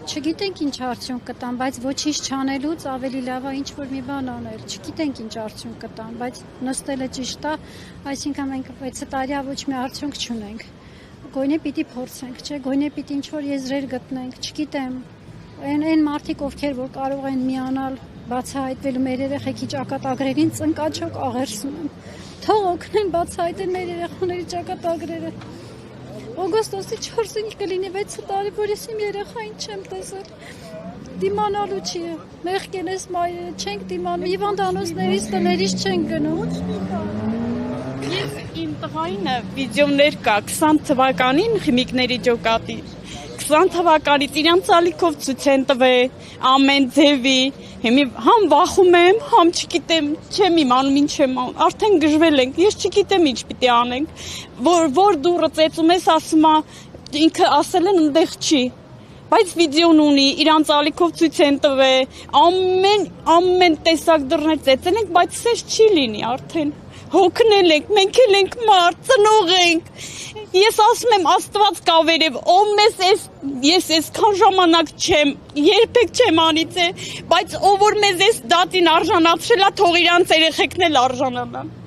չգիտենք ինչ արդյունք կտան, բայց ոչինչ չանելուց ավելի լավ է ինչ որ մի բան անել։ Չգիտենք ինչ արդյունք կտան, բայց նստելը ճիշտ է, այսինքն մենք 6 տարիա ոչ մի արդյունք չունենք։ Գոնե պիտի փորձենք, չէ, գոնե պիտի ինչ որ եզրեր գտնենք, չգիտեմ։ Այն մարդիկ, ովքեր որ կարող են միանալ, բացահայտվելու մեր երեխեքի ճակատագրերին ծնկաչոք աղերսում են։ Թող օգնեն բացահայտել մեր երեխաների ճակատագրերը։ Օգոստոսի 4-ին կլինի 6 տարի, որ ես իմ երեխային չեմ տեսել։ Դիմանալու չի։ Մեղքեն ես մայրերը չենք դիմանում, հիվանդանոցներից տներից չենք գնում։ Ես իմ տղային վիդեոներ կա 20 թվականին խմիքների ջոկատի 20 թվականից իրանց ալիքով ցույց են տվել ամեն ձևի հիմի համ վախում եմ համ չգիտեմ չեմ իմանում ինչ եմ արդեն գժվել ենք ես չգիտեմ ինչ պիտի անենք որ դուրը ծեծում ես ասում է ինքը ասել են այնտեղ չի բայց վիդեոն ունի իրանց ալիքով ցույց են տվել ամեն տեսակ դռներ ծեծել ենք բայց սես չի լինի արդեն հոգնել ենք, մենք էլ ենք մարդ, ծնող ենք, ես ասում եմ աստված կա վերև, ով մեզ ես այսքան ժամանակ չեմ, երբեք չեմ անիծե, բայց ով որ մեզ այս դատին արժանացրել է, թող իրանց երեխեքն էլ արժանանան։